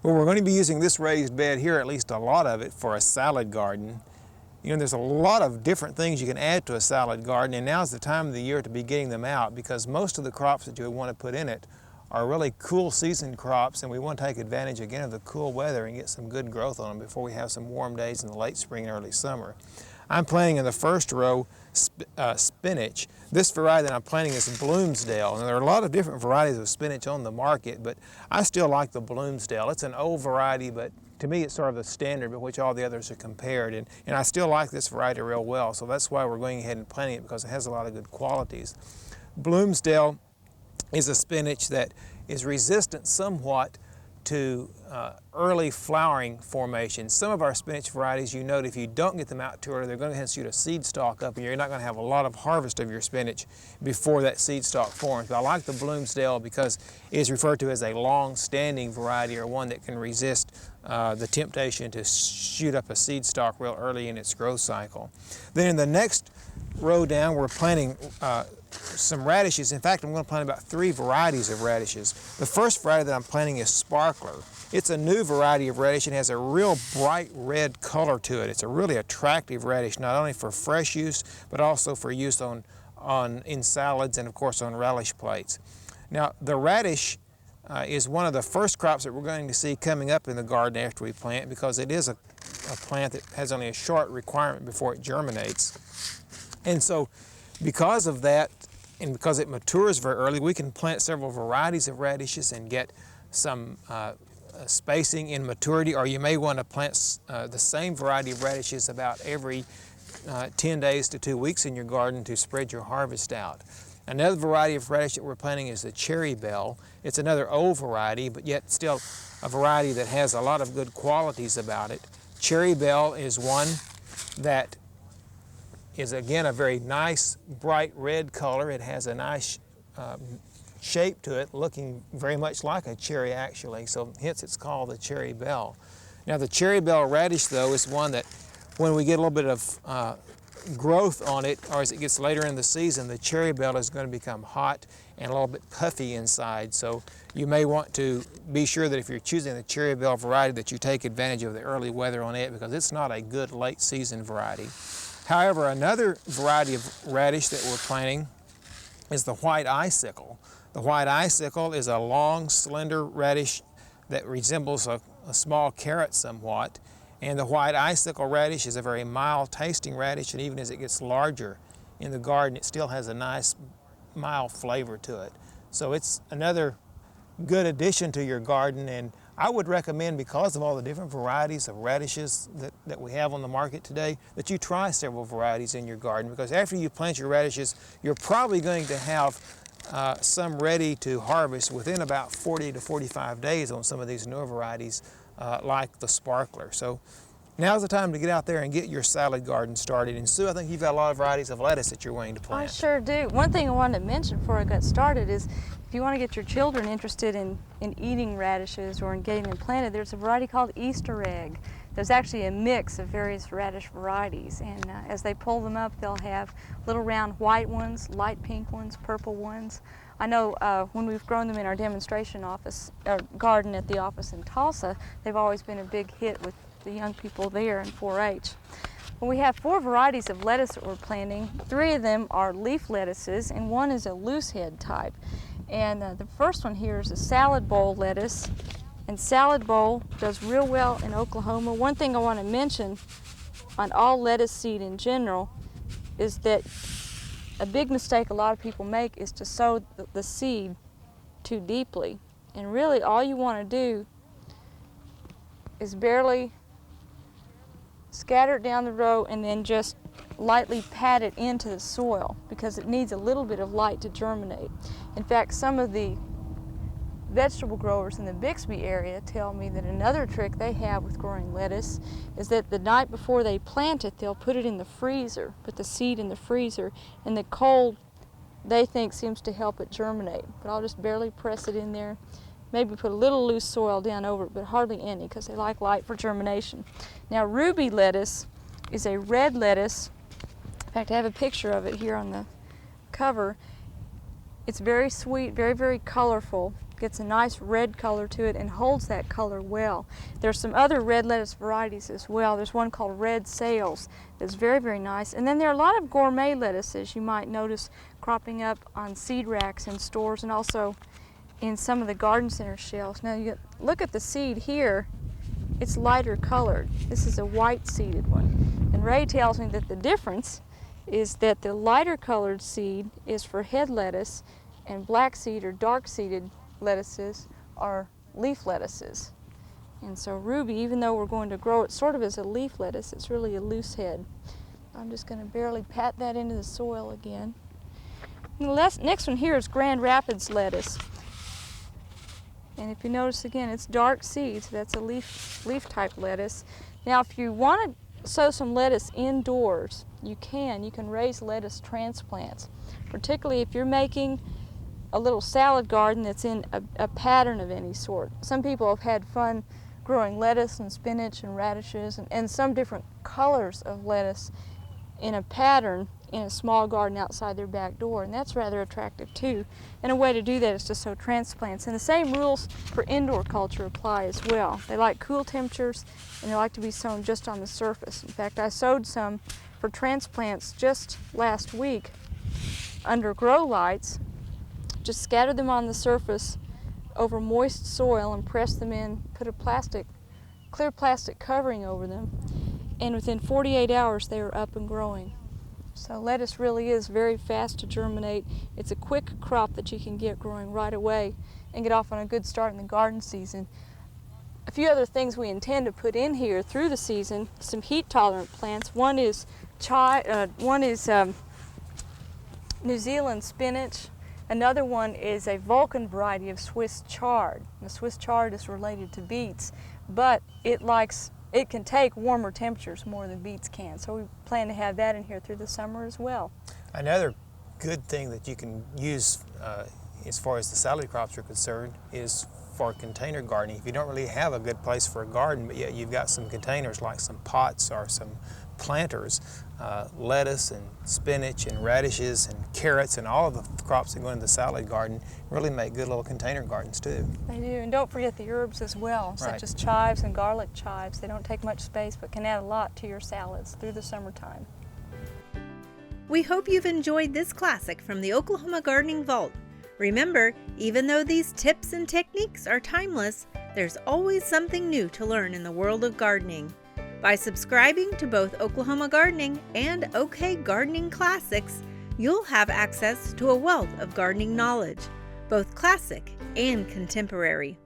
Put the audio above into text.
Well, we're going to be using this raised bed here, at least a lot of it, for a salad garden. You know, there's a lot of different things you can add to a salad garden, and now's the time of the year to be getting them out, because most of the crops that you would want to put in it are really cool season crops, and we want to take advantage again of the cool weather and get some good growth on them before we have some warm days in the late spring and early summer. I'm planting in the first row spinach. This variety that I'm planting is Bloomsdale, and there are a lot of different varieties of spinach on the market, but I still like the Bloomsdale. It's an old variety, but to me it's sort of the standard by which all the others are compared, and I still like this variety real well, so that's why we're going ahead and planting it, because it has a lot of good qualities. Bloomsdale is a spinach that is resistant somewhat to early flowering formation. Some of our spinach varieties, you note, if you don't get them out too early, they're going to shoot a seed stalk up, and you're not going to have a lot of harvest of your spinach before that seed stalk forms. But I like the Bloomsdale because it is referred to as a long-standing variety, or one that can resist the temptation to shoot up a seed stalk real early in its growth cycle. Then in the next row down, we're planting some radishes. In fact, I'm going to plant about 3 varieties of radishes. The first variety that I'm planting is Sparkler. It's a new variety of radish. It has a real bright red color to it. It's a really attractive radish, not only for fresh use, but also for use in salads and, of course, on relish plates. Now, the radish is one of the first crops that we're going to see coming up in the garden after we plant, because it is a plant that has only a short requirement before it germinates. And so, because of that, and because it matures very early, we can plant several varieties of radishes and get some spacing in maturity, or you may want to plant the same variety of radishes about every 10 days to 2 weeks in your garden to spread your harvest out. Another variety of radish that we're planting is the Cherry Bell. It's another old variety, but yet still a variety that has a lot of good qualities about it. Cherry Bell is one that is, again, a very nice bright red color. It has a nice shape to it, looking very much like a cherry actually, so hence it's called the Cherry Bell. Now the Cherry Bell radish, though, is one that when we get a little bit of growth on it, or as it gets later in the season, the Cherry Bell is going to become hot and a little bit puffy inside, so you may want to be sure that if you're choosing the Cherry Bell variety that you take advantage of the early weather on it, because it's not a good late season variety. However, another variety of radish that we're planting is the White Icicle. The White Icicle is a long, slender radish that resembles a small carrot somewhat. And the White Icicle radish is a very mild tasting radish, and even as it gets larger in the garden, it still has a nice mild flavor to it. So it's another good addition to your garden, and I would recommend, because of all the different varieties of radishes that we have on the market today, that you try several varieties in your garden, because after you plant your radishes, you're probably going to have some ready to harvest within about 40 to 45 days on some of these newer varieties like the Sparkler. So now's the time to get out there and get your salad garden started. And Sue, I think you've got a lot of varieties of lettuce that you're wanting to plant. I sure do. One thing I wanted to mention before I got started is, if you want to get your children interested in eating radishes or in getting them planted, there's a variety called Easter egg. There's actually a mix of various radish varieties, and as they pull them up, they'll have little round white ones, light pink ones, purple ones. I know when we've grown them in our demonstration office, garden at the office in Tulsa, they've always been a big hit with the young people there in 4-H. Well, we have 4 varieties of lettuce that we're planting. 3 of them are leaf lettuces, and 1 is a loose head type. And the first one here is a salad bowl lettuce, and salad bowl does real well in Oklahoma. One thing I want to mention on all lettuce seed in general is that a big mistake a lot of people make is to sow the seed too deeply. And really all you want to do is barely scatter it down the row and then just lightly pat it into the soil, because it needs a little bit of light to germinate. In fact, some of the vegetable growers in the Bixby area tell me that another trick they have with growing lettuce is that the night before they plant it, they'll put it in the freezer, put the seed in the freezer, and the cold, they think, seems to help it germinate. But I'll just barely press it in there, maybe put a little loose soil down over it, but hardly any, because they like light for germination. Now, ruby lettuce is a red lettuce. In fact, I have a picture of it here on the cover. It's very sweet, very, very colorful. gets a nice red color to it and holds that color well. There's some other red lettuce varieties as well. There's one called Red Sails that's very, very nice. And then there are a lot of gourmet lettuces you might notice cropping up on seed racks in stores and also in some of the garden center shelves. Now you look at the seed here, it's lighter colored. This is a white seeded one. And Ray tells me that the difference is that the lighter colored seed is for head lettuce and black seed or dark seeded lettuces are leaf lettuces. And so Ruby, even though we're going to grow it sort of as a leaf lettuce, it's really a loose head. I'm just going to barely pat that into the soil again. And the next one here is Grand Rapids lettuce. And if you notice again, it's dark seeds. That's a leaf type lettuce. Now if you want to sow some lettuce indoors, you can raise lettuce transplants, particularly if you're making a little salad garden that's in a pattern of any sort. Some people have had fun growing lettuce and spinach and radishes and some different colors of lettuce in a pattern in a small garden outside their back door, and that's rather attractive too. And a way to do that is to sow transplants. And the same rules for indoor culture apply as well. They like cool temperatures and they like to be sown just on the surface. In fact, I sowed some for transplants just last week under grow lights. Just scattered them on the surface over moist soil and pressed them in, put a clear plastic covering over them, and within 48 hours they were up and growing. So lettuce really is very fast to germinate. It's a quick crop that you can get growing right away and get off on a good start in the garden season. A few other things we intend to put in here through the season, some heat tolerant plants. One is New Zealand spinach. Another one is a Vulcan variety of Swiss chard. The Swiss chard is related to beets, but it can take warmer temperatures more than beets can. So we plan to have that in here through the summer as well. Another good thing that you can use as far as the salad crops are concerned is for container gardening. If you don't really have a good place for a garden, but yet you've got some containers like some pots or some planters, lettuce and spinach and radishes and carrots and all of the crops that go into the salad garden really make good little container gardens too. They do, and don't forget the herbs as well, such as chives and garlic chives. They don't take much space but can add a lot to your salads through the summertime. We hope you've enjoyed this classic from the Oklahoma Gardening Vault. Remember, even though these tips and techniques are timeless, there's always something new to learn in the world of gardening. By subscribing to both Oklahoma Gardening and OK Gardening Classics, you'll have access to a wealth of gardening knowledge, both classic and contemporary.